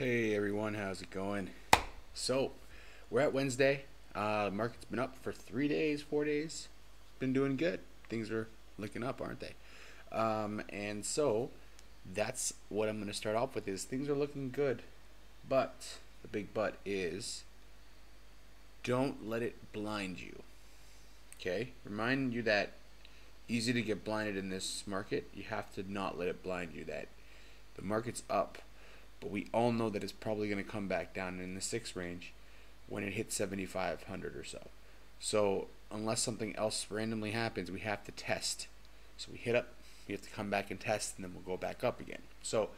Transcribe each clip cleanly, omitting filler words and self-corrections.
Hey everyone, how's it going? So, we're at Wednesday. Market's been up for 3 days, 4 days. Been doing good. Things are looking up, aren't they? And so, that's what I'm going to start off with is things are looking good. But, the big but is, don't let it blind you. Okay? Remind you that easy to get blinded in this market. You have to not let it blind you that the market's up. But we all know that it's probably going to come back down in the 6 range when it hits 7,500 or so. So unless something else randomly happens, we have to test. So we hit up, we have to come back and test, and then we'll go back up again. So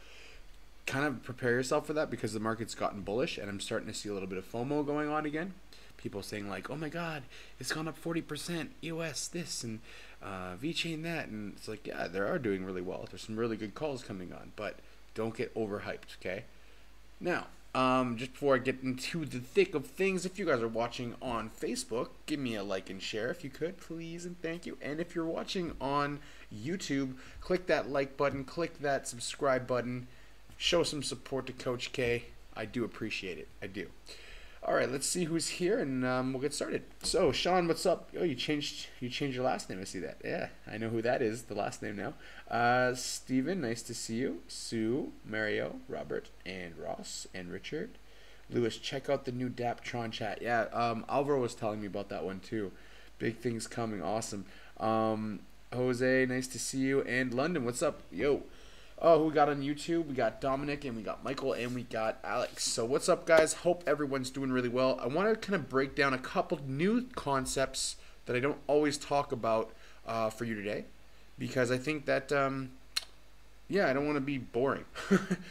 kind of prepare yourself for that because the market's gotten bullish, and I'm starting to see a little bit of FOMO going on again. People saying like, oh my God, it's gone up 40%, EOS this, and VeChain that. And it's like, yeah, they are doing really well. There's some really good calls coming on, but don't get overhyped, okay? Now, just before I get into the thick of things, if you guys are watching on Facebook, give me a like and share if you could, please, and thank you. And if you're watching on YouTube, click that like button, click that subscribe button, show some support to Coach K. I do appreciate it. I do. All right, let's see who's here, and we'll get started. So, Sean, what's up? Oh, you changed your last name. I see that. Yeah, I know who that is. The last name now. Steven, nice to see you. Sue, Mario, Robert, and Ross, and Richard. Lewis, check out the new Daptron chat. Yeah, Alvaro was telling me about that one too. Big things coming. Awesome. Jose, nice to see you. And London, what's up? Yo. Oh, who we got on YouTube? We got Dominic, and we got Michael, and we got Alex. So what's up, guys? Hope everyone's doing really well. I want to kind of break down a couple new concepts that I don't always talk about for you today, because I think that, yeah, I don't want to be boring.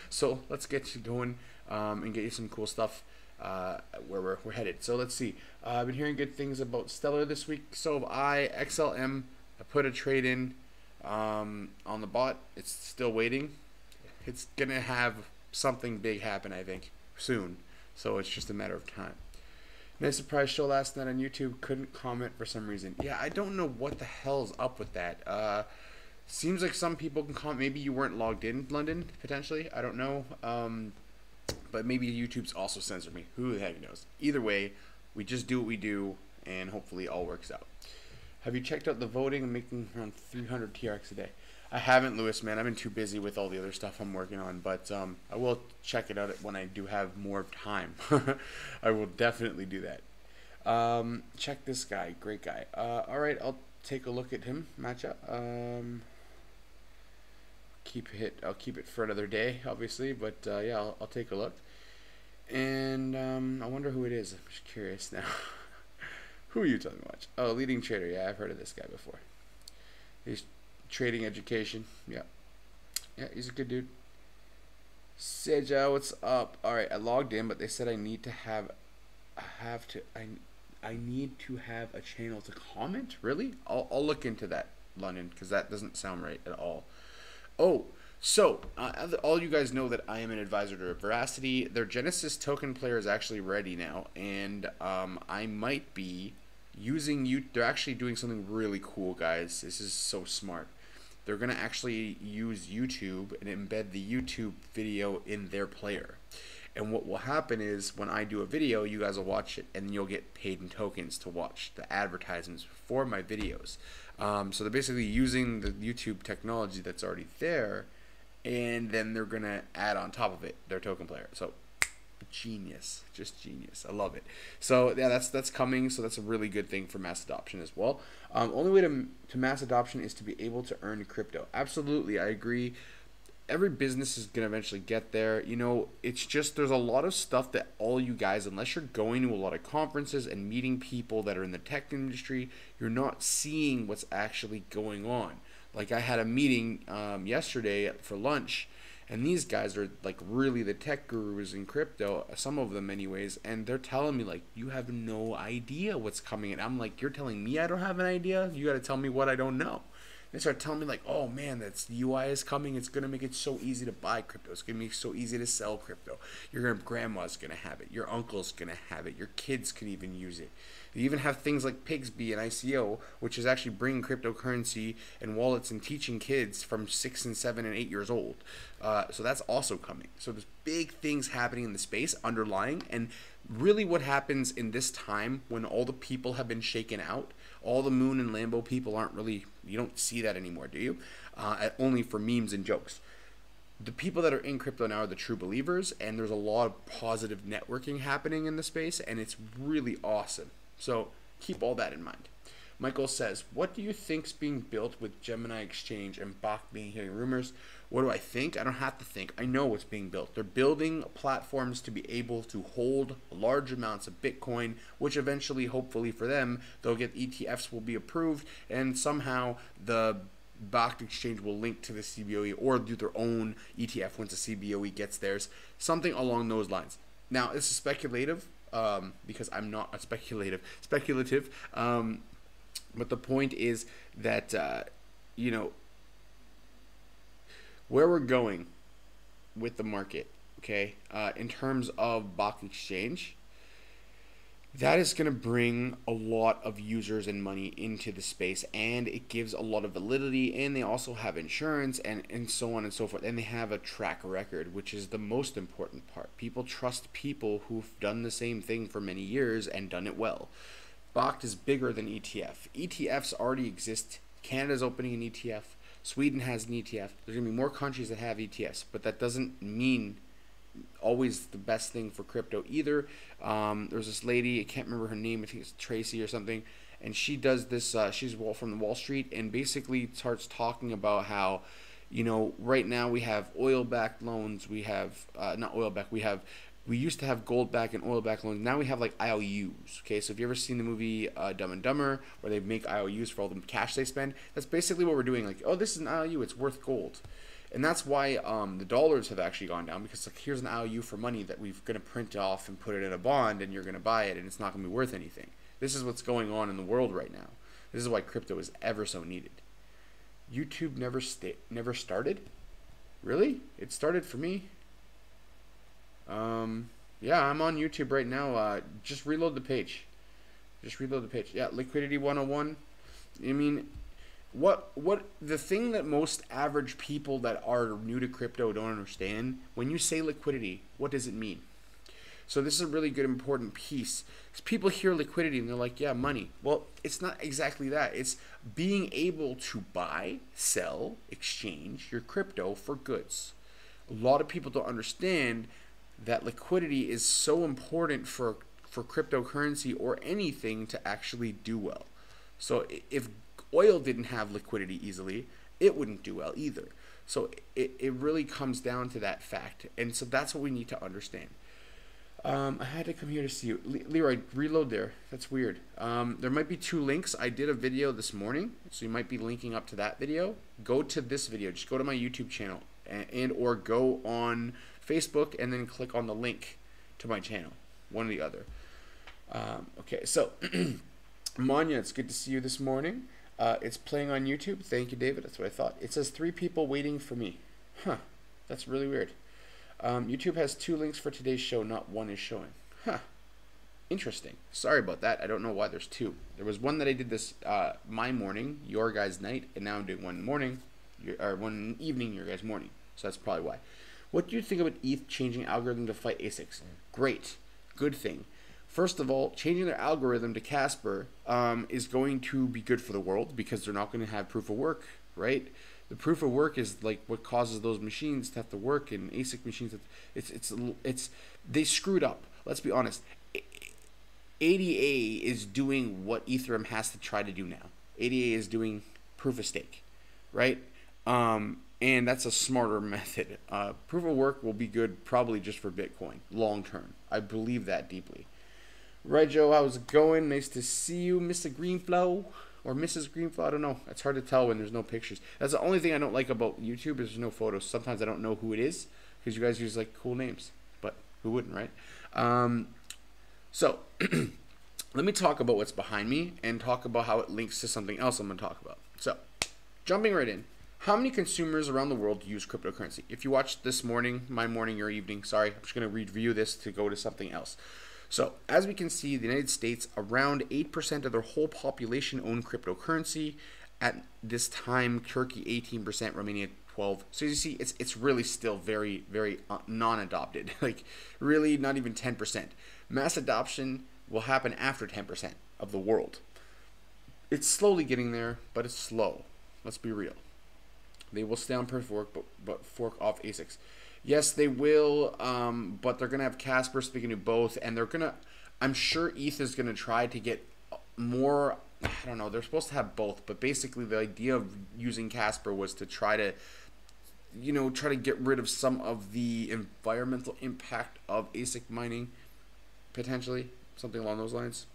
So let's get you going and get you some cool stuff where we're headed. So let's see. I've been hearing good things about Stellar this week. So have I. XLM, I put a trade in on the bot. It's still waiting. It's gonna have something big happen, I think, soon, so it's just a matter of time. Nice surprise show last night on YouTube. Couldn't comment for some reason. Yeah, I don't know what the hell's up with that. Seems like some people can comment. Maybe you weren't logged in, London, potentially. I don't know. But maybe YouTube's also censored me. Who the heck knows? Either way, we just do what we do, and hopefully it all works out. Have you checked out the voting? I'm making around 300 TRX a day. I haven't, Lewis, man. I've been too busy with all the other stuff I'm working on, but I will check it out when I do have more time. I will definitely do that. Check this guy. Great guy. All right, I'll take a look at him. Matchup. I'll keep it for another day, obviously, but yeah, I'll take a look. And I wonder who it is. I'm just curious now. Who are you talking about? Oh, leading trader. Yeah, I've heard of this guy before. He's trading education. Yeah. Yeah, he's a good dude. Seja, what's up? All right, I logged in, but they said I need to have a channel to comment. Really? I'll look into that, London, because that doesn't sound right at all. Oh, So, all you guys know that I am an advisor to Veracity. Their Genesis token player is actually ready now, and I might be using you. They're actually doing something really cool, guys. This is so smart. They're gonna actually use YouTube and embed the YouTube video in their player. And what will happen is when I do a video, you guys will watch it, and you'll get paid in tokens to watch the advertisements for my videos. So they're basically using the YouTube technology that's already there, and then they're gonna add on top of it their token player. So genius, just genius. I love it. So yeah, that's coming. So that's a really good thing for mass adoption as well. Only way to mass adoption is to be able to earn crypto. Absolutely, I agree. Every business is going to eventually get there. You know, it's just there's a lot of stuff that all you guys, unless you're going to a lot of conferences and meeting people that are in the tech industry, you're not seeing what's actually going on. Like I had a meeting yesterday for lunch, and these guys are like really the tech gurus in crypto, some of them anyways, and they're telling me like, you have no idea what's coming. And I'm like, you're telling me I don't have an idea? You got to tell me what I don't know. They start telling me like, oh man, that's UI is coming. It's gonna make it so easy to buy crypto. It's gonna make it so easy to sell crypto. Your grandma's gonna have it. Your uncle's gonna have it. Your kids could even use it. You even have things like Pigsby and ICO, which is actually bringing cryptocurrency and wallets and teaching kids from 6 and 7 and 8 years old. So that's also coming. So there's big things happening in the space underlying, and really what happens in this time when all the people have been shaken out, all the Moon and Lambo people aren't really, you don't see that anymore, do you? Only for memes and jokes. The people that are in crypto now are the true believers, and there's a lot of positive networking happening in the space, and it's really awesome. So keep all that in mind. Michael says, what do you think's being built with Gemini Exchange and Bach being hearing rumors? What do I think? I don't have to think. I know what's being built. They're building platforms to be able to hold large amounts of Bitcoin, which eventually, hopefully for them, they'll get ETFs will be approved, and somehow the Bach Exchange will link to the CBOE or do their own ETF once the CBOE gets theirs. Something along those lines. Now, this is speculative because I'm not a speculative. But the point is that, you know, where we're going with the market, okay, in terms of Bach Exchange, that is going to bring a lot of users and money into the space, and it gives a lot of validity, and they also have insurance and so on and so forth, and they have a track record, which is the most important part. People trust people who've done the same thing for many years and done it well. Bach is bigger than ETF. ETFs already exist. Canada's opening an ETF. Sweden has an ETF. There's going to be more countries that have ETFs, but that doesn't mean always the best thing for crypto either. There's this lady, I can't remember her name, I think it's Tracy or something, and she does this, she's from the Wall Street, and basically starts talking about how, you know, right now we have oil-backed loans, we have, not oil-backed, we used to have gold-backed and oil-backed loans. Now we have like IOUs. Okay, so if you ever seen the movie Dumb and Dumber, where they make IOUs for all the cash they spend, that's basically what we're doing. Like, oh, this is an IOU, it's worth gold, and that's why the dollars have actually gone down, because like here's an IOU for money that we're going to print off and put it in a bond, and you're going to buy it, and it's not going to be worth anything. This is what's going on in the world right now. This is why crypto is ever so needed. YouTube never started? Really? It started for me. Yeah, I'm on YouTube right now. Just reload the page. Yeah, Liquidity 101. I mean, what the thing that most average people that are new to crypto don't understand, when you say liquidity, what does it mean? So this is a really good important piece, because people hear liquidity and they're like, yeah, money. Well, it's not exactly that. It's being able to buy, sell, exchange your crypto for goods. A lot of people don't understand that liquidity is so important for cryptocurrency or anything to actually do well. So if oil didn't have liquidity easily, it wouldn't do well either. So it really comes down to that fact, and so that's what we need to understand. I had to come here to see you. Leroy, reload there. That's weird. There might be two links. I did a video this morning, so you might be linking up to that video. Go to this video. Just go to my YouTube channel and or go on Facebook and then click on the link to my channel. One or the other. Okay, so Manya, it's good to see you this morning. It's playing on YouTube. Thank you, David. That's what I thought. It says 3 people waiting for me. Huh. That's really weird. YouTube has 2 links for today's show, not one is showing. Huh. Interesting. Sorry about that. I don't know why there's 2. There was one that I did this my morning, your guys' night, and now I'm doing one morning, or one evening, your guys' morning. So that's probably why. What do you think about ETH changing algorithm to fight ASICs? Great. Good thing. First of all, changing their algorithm to Casper is going to be good for the world because they're not going to have proof of work, right? The proof of work is like what causes those machines to have to work, and ASIC machines. It's they screwed up. Let's be honest. ADA is doing what Ethereum has to try to do now. ADA is doing proof of stake, right? And that's a smarter method. Proof of work will be good probably just for Bitcoin long term. I believe that deeply. Right, Joe, how's it going? Nice to see you, Mr. Greenflow. Or Mrs. Greenflow, I don't know. It's hard to tell when there's no pictures. That's the only thing I don't like about YouTube is there's no photos. Sometimes I don't know who it is because you guys use like cool names. But who wouldn't, right? So, let me talk about what's behind me and talk about how it links to something else I'm going to talk about. So, jumping right in. How many consumers around the world use cryptocurrency? If you watched this morning, my morning, your evening, sorry, I'm just going to review this to go to something else. So, as we can see, the United States, around 8% of their whole population own cryptocurrency. At this time, Turkey 18%, Romania 12%. So you see, it's really still very, very non-adopted. Like, really not even 10%. Mass adoption will happen after 10% of the world. It's slowly getting there, but it's slow. Let's be real. They will stay on proof of work, but fork off ASICs. Yes, they will, but they're going to have Casper speaking to both, and they're going to, I'm sure ETH is going to try to get more, I don't know, they're supposed to have both, but basically the idea of using Casper was to try to, try to get rid of some of the environmental impact of ASIC mining, potentially, something along those lines.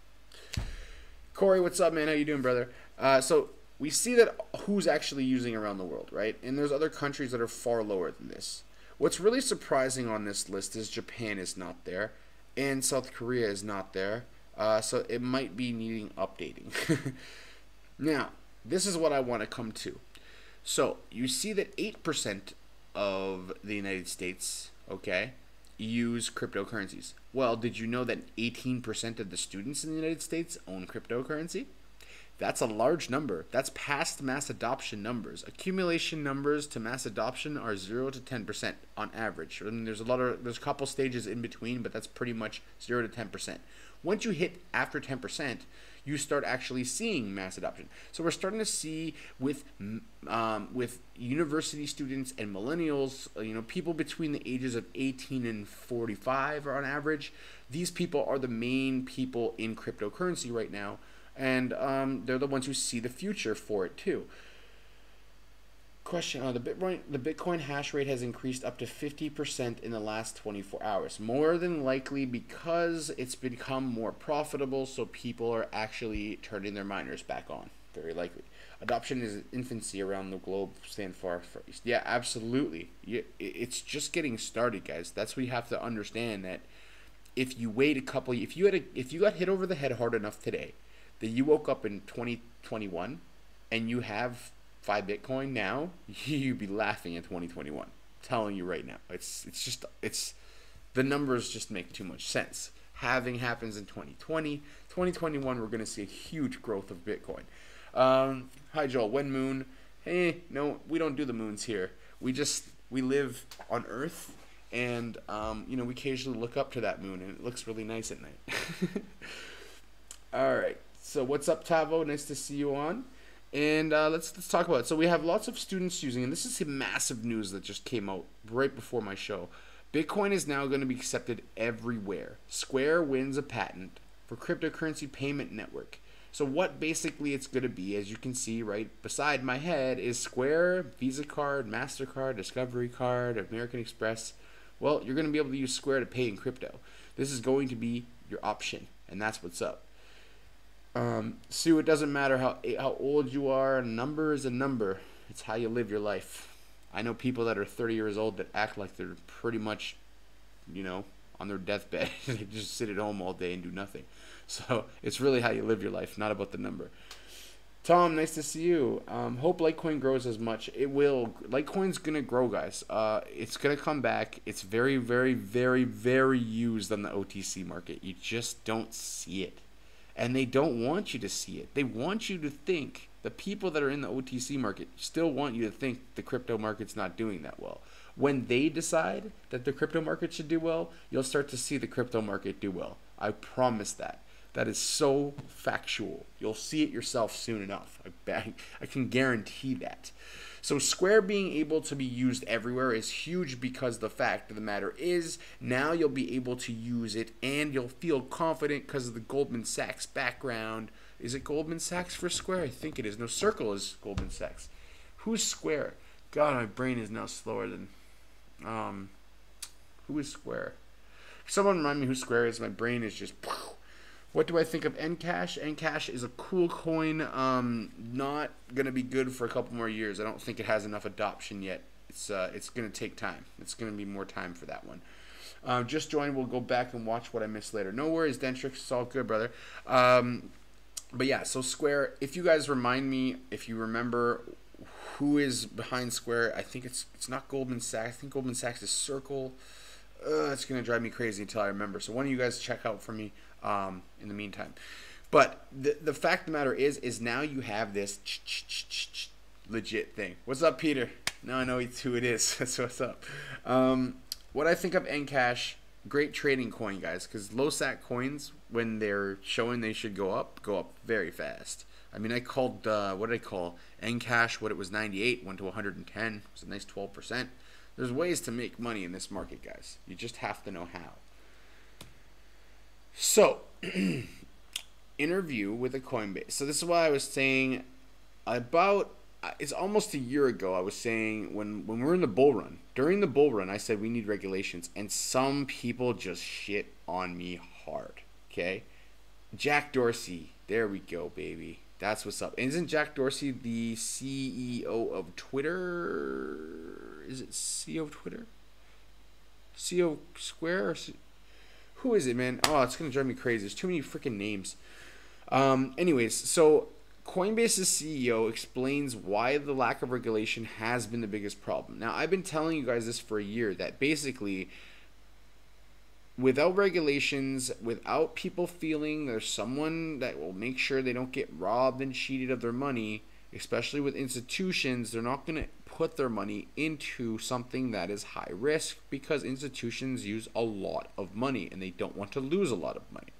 Corey, what's up, man? How you doing, brother? So we see that who's actually using around the world, right? And there's other countries that are far lower than this. What's really surprising on this list is Japan is not there, and South Korea is not there, so it might be needing updating. Now, this is what I want to come to. So, you see that 8% of the United States, okay, use cryptocurrencies. Well, did you know that 18% of the students in the United States own cryptocurrency? That's a large number. That's past mass adoption numbers. Accumulation numbers to mass adoption are 0 to 10% on average. And there's a couple stages in between, but that's pretty much 0 to 10%. Once you hit after 10%, you start actually seeing mass adoption. So we're starting to see with university students and millennials, people between the ages of 18 and 45 on average. These people are the main people in cryptocurrency right now. And they're the ones who see the future for it too. Question: the Bitcoin hash rate has increased up to 50% in the last 24 hours. More than likely because it's become more profitable, so people are actually turning their miners back on. Very likely. Adoption is in infancy around the globe. Stand far east. Yeah, absolutely. It's just getting started, guys. That's what you have to understand. That if you wait if you got hit over the head hard enough today, that you woke up in 2021 and you have 5 Bitcoin now, you'd be laughing in 2021. I'm telling you right now. It's the numbers just make too much sense. Halving happens in 2020. 2021, we're going to see a huge growth of Bitcoin. Hi, Joel. When moon? Hey, no, we don't do the moons here. We live on Earth, and, we occasionally look up to that moon, and it looks really nice at night. All right. So what's up, Tavo? Nice to see you on. And let's talk about it. So we have lots of students using, and this is massive news that just came out right before my show. Bitcoin is now going to be accepted everywhere. Square wins a patent for cryptocurrency payment network. So what basically it's going to be, as you can see right beside my head, is Square, Visa card, MasterCard, Discovery card, American Express. Well, you're going to be able to use Square to pay in crypto. This is going to be your option, and that's what's up. Sue, it doesn't matter how old you are. A number is a number. It's how you live your life. I know people that are 30 years old that act like they're pretty much, on their deathbed. They just sit at home all day and do nothing. So it's really how you live your life, not about the number. Tom, nice to see you. Hope Litecoin grows as much. It will. Litecoin's gonna grow, guys. It's gonna come back. It's very, very, very, very used on the OTC market. You just don't see it, and they don't want you to see it. They want you to think. The people that are in the OTC market still want you to think the crypto market's not doing that well. When they decide that the crypto market should do well, you'll start to see the crypto market do well. I promise that. That is so factual. You'll see it yourself soon enough. I can guarantee that. So Square being able to be used everywhere is huge, because the fact of the matter is now you'll be able to use it and you'll feel confident because of the Goldman Sachs background. Is it Goldman Sachs for Square? I think it is. No, Circle is Goldman Sachs. Who's Square? God, my brain is now slower than... who is Square? Someone remind me who Square is. My brain is just... What do I think of Encash? Encash is a cool coin. Not gonna be good for a couple more years. I don't think it has enough adoption yet. It's gonna take time. It's gonna be more time for that one. Just joined. We'll go back and watch what I missed later. No worries, Dentrix. It's all good, brother. But yeah, so Square. If you guys remind me, if you remember who is behind Square, I think it's not Goldman Sachs. I think Goldman Sachs is Circle. It's gonna drive me crazy until I remember. So one of you guys check out for me. In the meantime, but the fact of the matter is now you have this legit thing. What's up, Peter? Now I know who it is. That's what's up. What I think of Encash, great trading coin, guys, because low sat coins, when they're showing they should go up very fast. I mean, I called what did I call Encash? What it was 98 went to 110. It was a nice 12%. There's ways to make money in this market, guys. You just have to know how. So, interview with a Coinbase. So this is why I was saying about, it's almost a year ago, I was saying when we're in the bull run, during the bull run, I said we need regulations, and some people just shit on me hard, okay? Jack Dorsey, there we go, baby. That's what's up. And isn't Jack Dorsey the CEO of Twitter? Is it CEO of Twitter? CEO Square? Or who is it, man? Oh, it's going to drive me crazy. There's too many freaking names. Anyways, so Coinbase's CEO explains why the lack of regulation has been the biggest problem. Now, I've been telling you guys this for a year, that basically without regulations, without people feeling there's someone that will make sure they don't get robbed and cheated of their money, especially with institutions, they're not going to put their money into something that is high risk, because institutions use a lot of money and they don't want to lose a lot of money.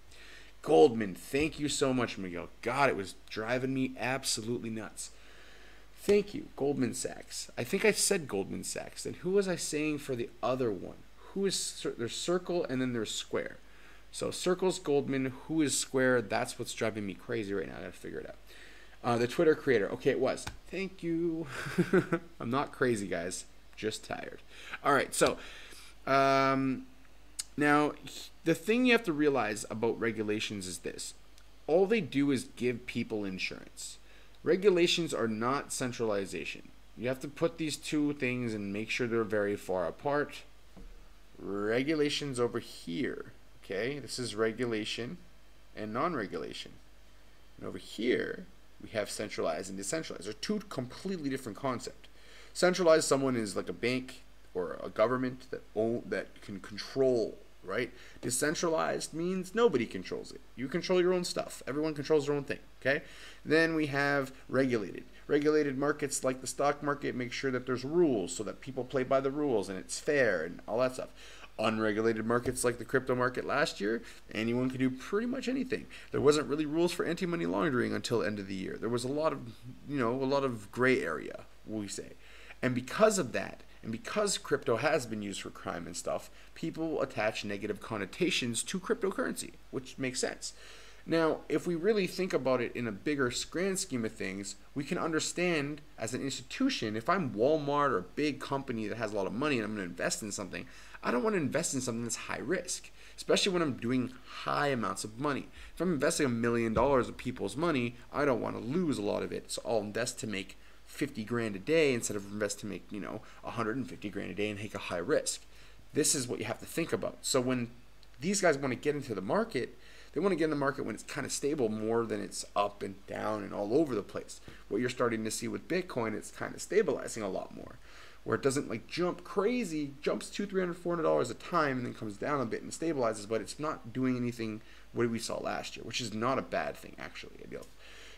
Goldman, thank you so much, Miguel. God, it was driving me absolutely nuts. Thank you, Goldman Sachs. I think I said Goldman Sachs. And who was I saying for the other one? Who is, there's Circle and then there's Square. So Circle's Goldman, who is Square? That's what's driving me crazy right now. I gotta figure it out. The Twitter creator. Okay, it was. Thank you. I'm not crazy, guys. Just tired. All right, so now the thing you have to realize about regulations is this. All they do is give people insurance. Regulations are not centralization. You have to put these two things and make sure they're very far apart. Regulations over here. Okay, this is regulation and non-regulation. And over here, we have centralized and decentralized. They're two completely different concepts. Centralized, someone is like a bank or a government that can control, right? Decentralized means nobody controls it. You control your own stuff. Everyone controls their own thing, okay? Then we have regulated. Regulated markets like the stock market make sure that there's rules so that people play by the rules and it's fair and all that stuff. Unregulated markets like the crypto market last year, anyone can do pretty much anything. There wasn't really rules for anti-money laundering until the end of the year. There was a lot of, a lot of gray area, we say. And because of that, and because crypto has been used for crime and stuff, people attach negative connotations to cryptocurrency, which makes sense. Now, if we really think about it in a bigger grand scheme of things, we can understand as an institution, if I'm Walmart or a big company that has a lot of money and I'm going to invest in something, I don't want to invest in something that's high risk, especially when I'm doing high amounts of money. If I'm investing $1 million of people's money, I don't want to lose a lot of it, so I'll invest to make 50 grand a day instead of invest to make 150 grand a day and take a high risk. This is what you have to think about. So when these guys want to get into the market, They want to get in the market when it's kind of stable more than it's up and down and all over the place. What you're starting to see with Bitcoin, it's kind of stabilizing a lot more, where it doesn't like jump crazy, jumps $200, $300, $400 a time and then comes down a bit and stabilizes, but it's not doing anything what we saw last year, which is not a bad thing actually.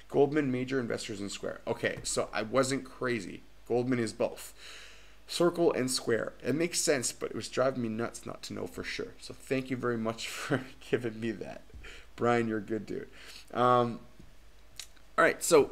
Goldman, major investors in Square. Okay, so I wasn't crazy. Goldman is both Circle and Square. It makes sense, but it was driving me nuts not to know for sure. So thank you very much for giving me that. Brian, you're a good dude. All right, so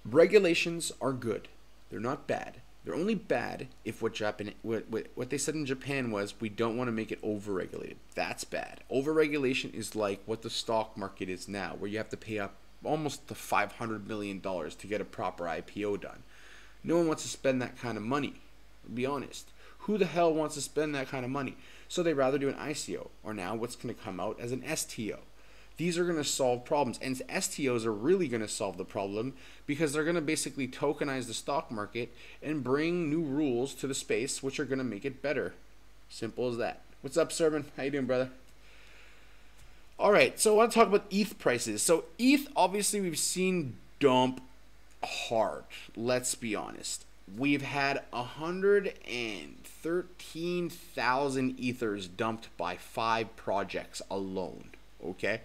regulations are good. They're not bad. They're only bad if what they said in Japan was we don't want to make it overregulated. That's bad. Overregulation is like what the stock market is now, where you have to pay up almost the $500 million to get a proper IPO done. No one wants to spend that kind of money. To be honest, who the hell wants to spend that kind of money? So they rather do an ICO, or now what's going to come out as an STO. These are going to solve problems, and STOs are really going to solve the problem because they're going to basically tokenize the stock market and bring new rules to the space, which are going to make it better. Simple as that. What's up, Sermon? How you doing, brother? All right, so I want to talk about ETH prices. So ETH, obviously, we've seen dump hard. Let's be honest. We've had 113,000 ethers dumped by 5 projects alone. Okay?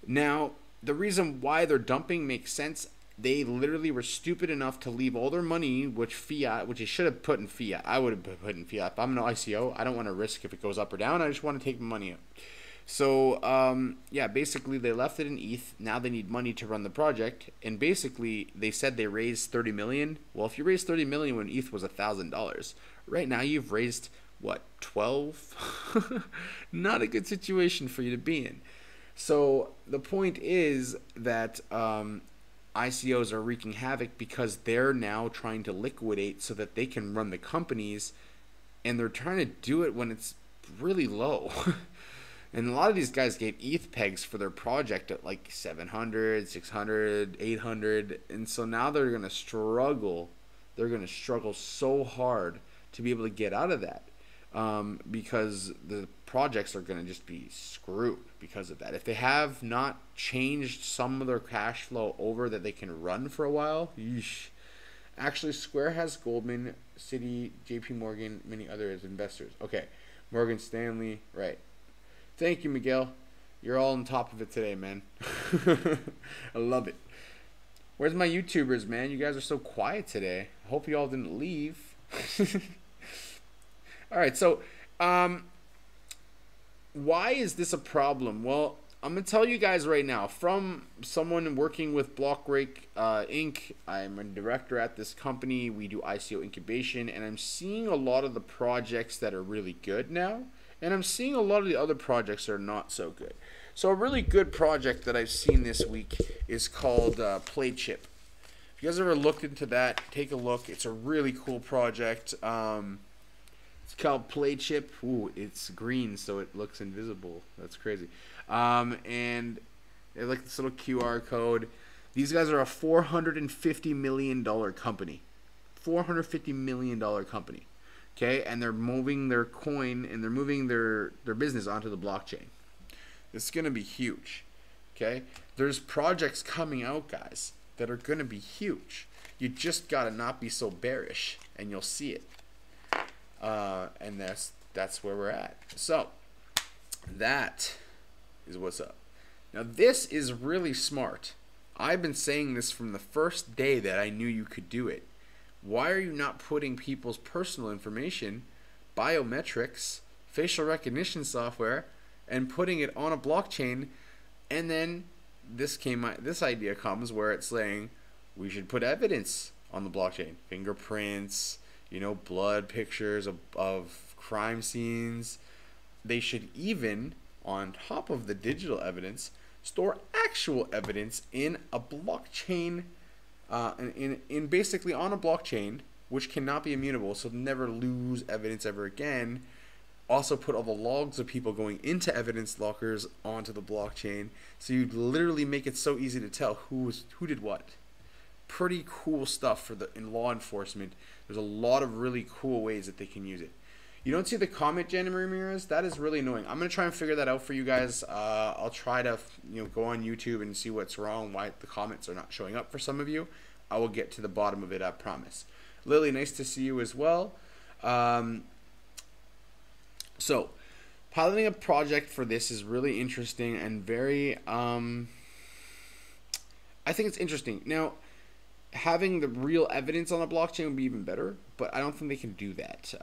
Now, the reason why they're dumping makes sense. They literally were stupid enough to leave all their money, which they should have put in fiat. I would have put in fiat. If I'm an ICO, I don't want to risk if it goes up or down. I just want to take the money out. So, yeah, basically they left it in ETH. Now they need money to run the project. And basically they said they raised 30 million. Well, if you raised 30 million when ETH was $1,000, right now you've raised, what, 12? Not a good situation for you to be in. So the point is that ICOs are wreaking havoc because they're now trying to liquidate so that they can run the companies. And they're trying to do it when it's really low. And a lot of these guys gave ETH pegs for their project at like 700, 600, 800. And so now they're going to struggle. They're going to struggle so hard to be able to get out of that because the projects are going to just be screwed because of that. If they have not changed some of their cash flow over that they can run for a while, yeesh. Actually, Square has Goldman, Citi, JP Morgan, many other investors. Okay, Morgan Stanley, right. Thank you, Miguel. You're all on top of it today, man. I love it. Where's my YouTubers, man? You guys are so quiet today. I hope you all didn't leave. All right, so why is this a problem? Well, I'm going to tell you guys right now, from someone working with Blockbreak Inc., I'm a director at this company. We do ICO incubation, and I'm seeing a lot of the projects that are really good now. And I'm seeing a lot of the other projects that are not so good. So a really good project that I've seen this week is called PlayChip. If you guys ever looked into that, take a look. It's a really cool project. It's called PlayChip. Ooh, it's green, so it looks invisible. That's crazy. And they like this little QR code. These guys are a $450 million company. $450 million company. Okay, and they're moving their coin and they're moving their business onto the blockchain. It's going to be huge. Okay, there's projects coming out, guys, that are going to be huge. You just got to not be so bearish, and you'll see it. And that's where we're at. So that is what's up. Now this is really smart. I've been saying this from the first day that I knew you could do it. Why are you not putting people's personal information, biometrics, facial recognition software, and putting it on a blockchain? And then this idea comes where it's saying we should put evidence on the blockchain, fingerprints, blood pictures of crime scenes. They should even, on top of the digital evidence, store actual evidence in a blockchain. In basically on a blockchain, which cannot be immutable, so never lose evidence ever again. Also put all the logs of people going into evidence lockers onto the blockchain, so you literally make it so easy to tell who did what. Pretty cool stuff in law enforcement. There's a lot of really cool ways that they can use it. You don't see the comment, Jenny Ramirez? That is really annoying. I'm going to try and figure that out for you guys. I'll try to go on YouTube and see what's wrong, why the comments are not showing up for some of you. I will get to the bottom of it, I promise. Lily, nice to see you as well. So, piloting a project for this is really interesting and very, I think it's interesting. Now, having the real evidence on a blockchain would be even better, but I don't think they can do that.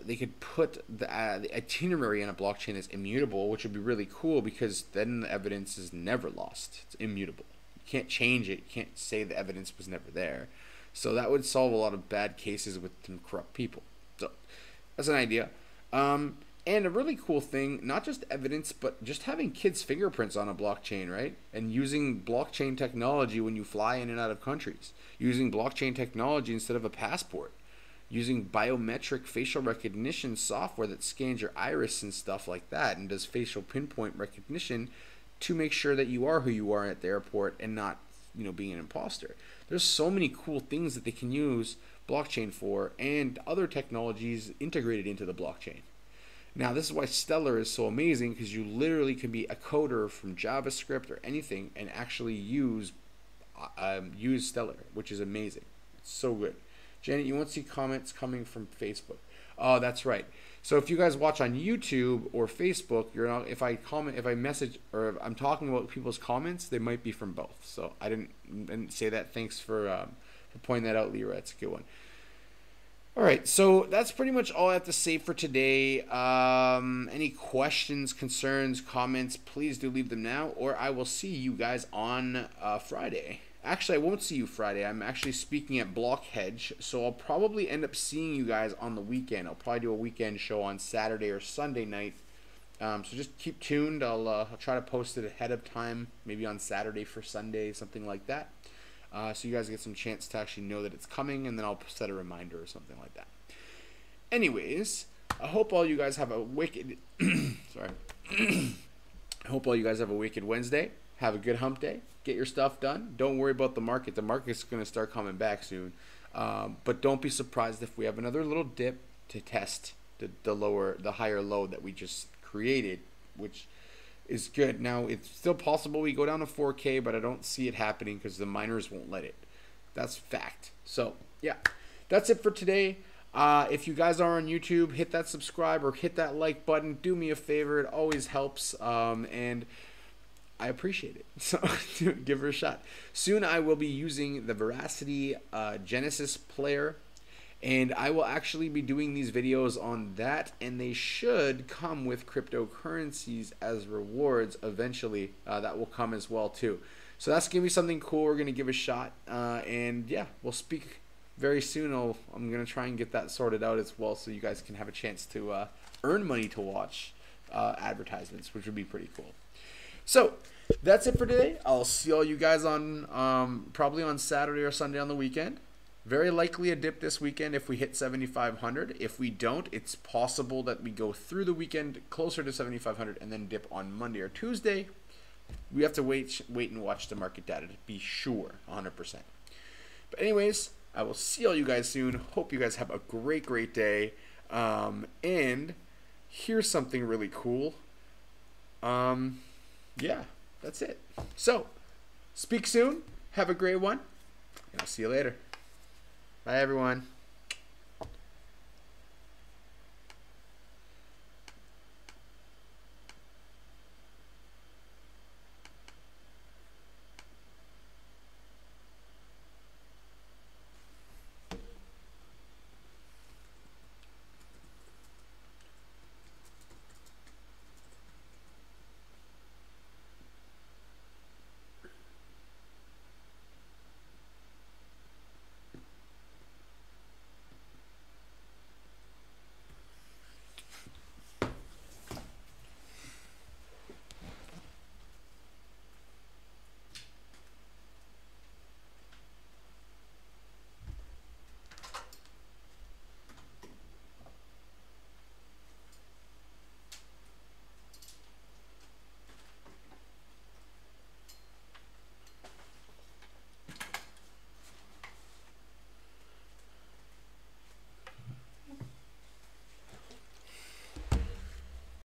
They could put the itinerary on a blockchain as immutable, which would be really cool because then the evidence is never lost. It's immutable. You can't change it. You can't say the evidence was never there. So that would solve a lot of bad cases with some corrupt people. So that's an idea. And a really cool thing, not just evidence, but just having kids' fingerprints on a blockchain, right? And using blockchain technology when you fly in and out of countries. Using blockchain technology instead of a passport. Using biometric facial recognition software that scans your iris and stuff like that and does facial pinpoint recognition to make sure that you are who you are at the airport and not, being an imposter. There's so many cool things that they can use blockchain for and other technologies integrated into the blockchain. Now, this is why Stellar is so amazing, because you literally can be a coder from JavaScript or anything and actually use Stellar, which is amazing. It's so good. Janet, you won't see comments coming from Facebook. Oh, that's right. So if you guys watch on YouTube or Facebook, you're not. If I message, or if I'm talking about people's comments, they might be from both. So I didn't say that. Thanks for pointing that out, Lyra. It's a good one. All right, so that's pretty much all I have to say for today. Any questions, concerns, comments, please do leave them now, or I will see you guys on Friday. Actually, I won't see you Friday. I'm actually speaking at Blockhead, so I'll probably end up seeing you guys on the weekend. I'll probably do a weekend show on Saturday or Sunday night. So just keep tuned. I'll try to post it ahead of time, maybe on Saturday for Sunday, something like that. So you guys get some chance to actually know that it's coming, and then I'll set a reminder or something like that. Anyways, I hope all you guys have a wicked sorry. I hope all you guys have a wicked Wednesday. Have a good hump day. Get your stuff done. Don't worry about the market. The market's going to start coming back soon. But don't be surprised if we have another little dip to test the higher low that we just created, which is good. Now, it's still possible we go down to 4K, but I don't see it happening because the miners won't let it. That's fact. So, yeah, that's it for today. If you guys are on YouTube, hit that subscribe or hit that like button. Do me a favor. It always helps, and I appreciate it. So, give her a shot. Soon, I will be using the Veracity Genesis player, and I will actually be doing these videos on that, and they should come with cryptocurrencies as rewards eventually. That will come as well too. So that's going to be something cool. We're going to give a shot, and yeah, we'll speak very soon. I'm going to try and get that sorted out as well, so you guys can have a chance to earn money to watch advertisements, which would be pretty cool. So that's it for today. I'll see all you guys on probably on Saturday or Sunday on the weekend. Very likely a dip this weekend if we hit 7,500. If we don't, it's possible that we go through the weekend closer to 7,500 and then dip on Monday or Tuesday. We have to wait and watch the market data to be sure, 100%. But anyways, I will see all you guys soon. Hope you guys have a great day. And here's something really cool. Yeah, that's it. So, speak soon. Have a great one. And I'll see you later. Bye, everyone.